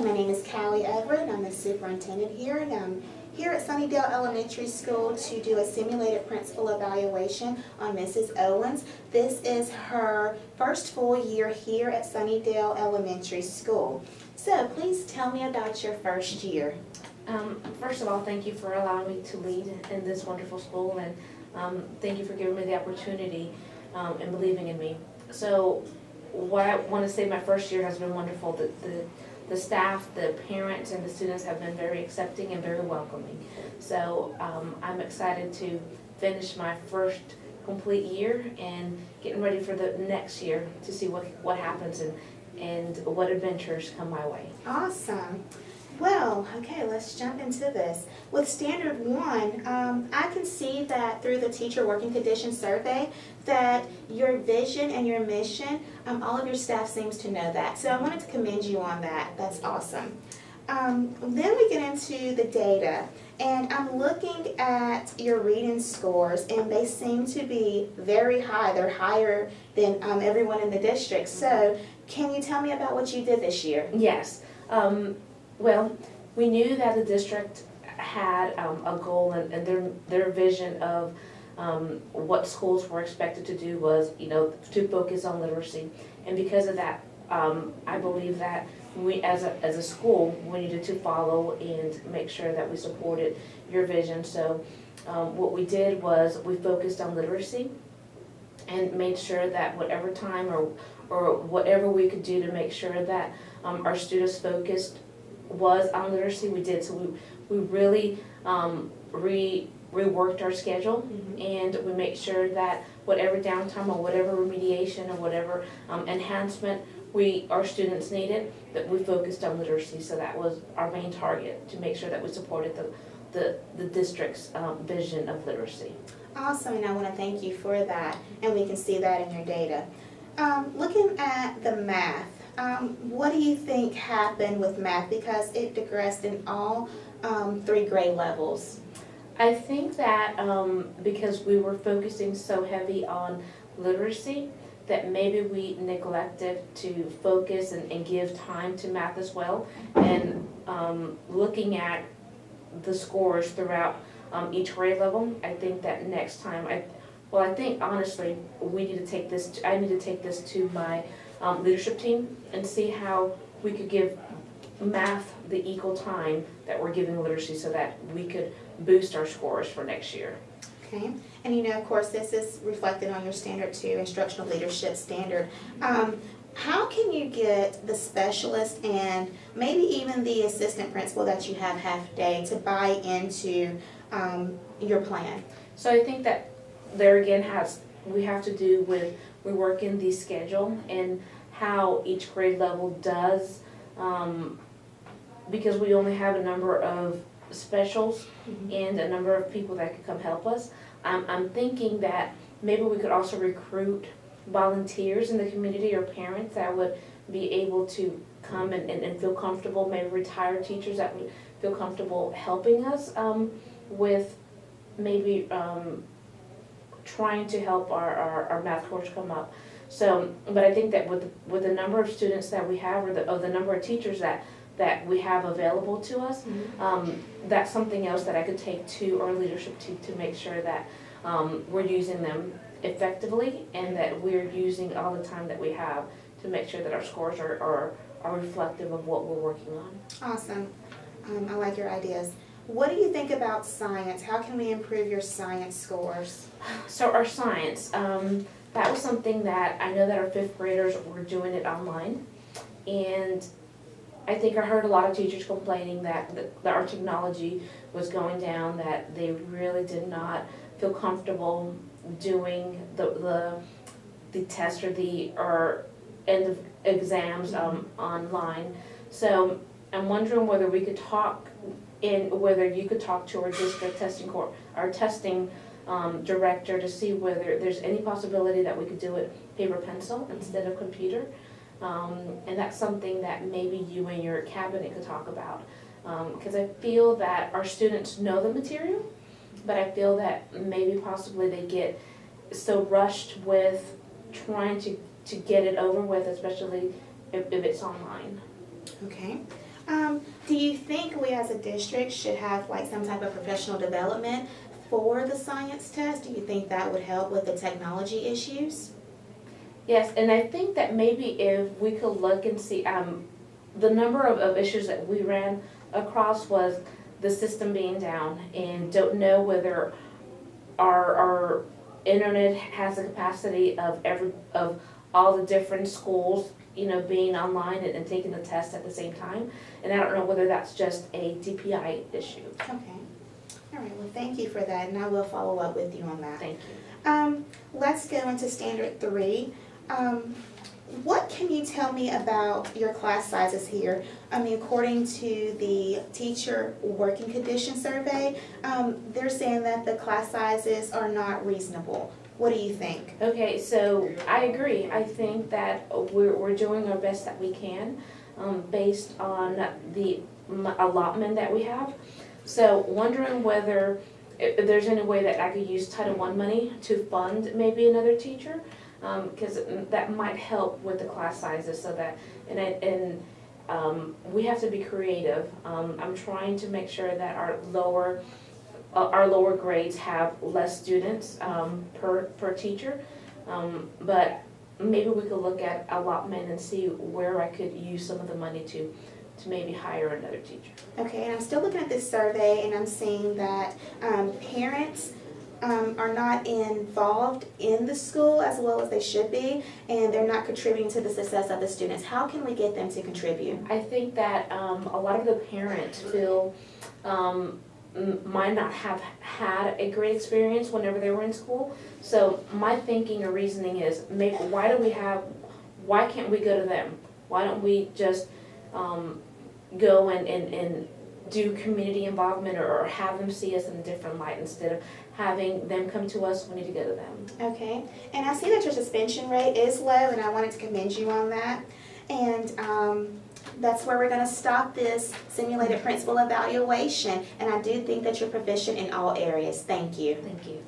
Hi, my name is Callie Everett. I'm the superintendent here, and I'm here at Sunnydale Elementary School to do a simulated principal evaluation on Mrs. Owens. This is her first full year here at Sunnydale Elementary School. So please tell me about your first year. First of all, thank you for allowing me to lead in this wonderful school, and thank you for giving me the opportunity and believing in me. So what I want to say, my first year has been wonderful. The staff, the parents, and the students have been very accepting and very welcoming. So I'm excited to finish my first complete year and getting ready for the next year to see what happens and what adventures come my way. Awesome. Well, okay, let's jump into this. With Standard 1, I can see that through the Teacher Working Conditions Survey that your vision and your mission, all of your staff seems to know that. So I wanted to commend you on that. That's awesome. Then we get into the data, and I'm looking at your reading scores, and they seem to be very high. They're higher than everyone in the district. So can you tell me about what you did this year? Yes. Well, we knew that the district had a goal, and their vision of what schools were expected to do was, to focus on literacy. And because of that, I believe that we, as a school, we needed to follow and make sure that we supported your vision. So what we did was we focused on literacy and made sure that whatever time or whatever we could do to make sure that our students focused was on literacy, we did. So we really reworked our schedule, and we made sure that whatever downtime or whatever remediation or whatever enhancement our students needed, that we focused on literacy. So that was our main target, to make sure that we supported the district's vision of literacy. Awesome, and I want to thank you for that, and we can see that in your data. Looking at the math, what do you think happened with math, because it digressed in all 3 grade levels? I think that because we were focusing so heavy on literacy, that maybe we neglected to focus and give time to math as well. And looking at the scores throughout each grade level, I think that next time, I think honestly, I need to take this to my leadership team and see how we could give math the equal time that we're giving literacy, so that we could boost our scores for next year. Okay, and of course, this is reflected on your Standard 2 Instructional Leadership Standard. How can you get the specialist and maybe even the assistant principal that you have half day to buy into your plan? So I think that there again we have to do with reworking the schedule and how each grade level does, because we only have a number of specials and a number of people that could come help us. I'm thinking that maybe we could also recruit volunteers in the community or parents that would be able to come and feel comfortable, maybe retired teachers that would feel comfortable helping us with maybe trying to help our math course come up. So, but I think that with the number of students that we have, or the number of teachers that we have available to us, that's something else that I could take to our leadership team to make sure that we're using them effectively, and that we're using all the time that we have to make sure that our scores are reflective of what we're working on. Awesome. I like your ideas. What do you think about science? How can we improve your science scores? So our science, that was something that I know that our 5th graders were doing it online, and I think I heard a lot of teachers complaining that our technology was going down, that they really did not feel comfortable doing the test or end of exams online. So I'm wondering whether we could whether you could talk to our district testing director to see whether there's any possibility that we could do it paper pencil instead of computer. And that's something that maybe you and your cabinet could talk about, because I feel that our students know the material, but I feel that maybe possibly they get so rushed with trying to get it over with, especially if it's online. Okay. Do you think we as a district should have like some type of professional development for the science test? Do you think that would help with the technology issues? Yes, and I think that maybe if we could look and see, the number of issues that we ran across was the system being down and don't know whether our internet has the capacity of all the different schools, being online and taking the test at the same time. And I don't know whether that's just a DPI issue. Okay. All right, well, thank you for that, and I will follow up with you on that. Thank you. Let's go into standard 3. What can you tell me about your class sizes here? According to the teacher working condition survey, they're saying that the class sizes are not reasonable. What do you think? Okay, so I agree. I think that we're doing our best that we can, based on the allotment that we have. So wondering whether if there's any way that I could use Title I money to fund maybe another teacher, because that might help with the class sizes. So that we have to be creative. I'm trying to make sure that our lower grades have less students per teacher, but maybe we could look at allotment and see where I could use some of the money to maybe hire another teacher. Okay, and I'm still looking at this survey, and I'm seeing that parents are not involved in the school as well as they should be, and they're not contributing to the success of the students. How can we get them to contribute? I think that a lot of the parents feel might not have had a great experience whenever they were in school. So my thinking or reasoning is, maybe why can't we go to them? Why don't we just go and do community involvement or have them see us in a different light instead of having them come to us? We need to go to them. Okay, and I see that your suspension rate is low, and I wanted to commend you on that. And that's where we're going to stop this simulated principal evaluation. And I do think that you're proficient in all areas. Thank you. Thank you.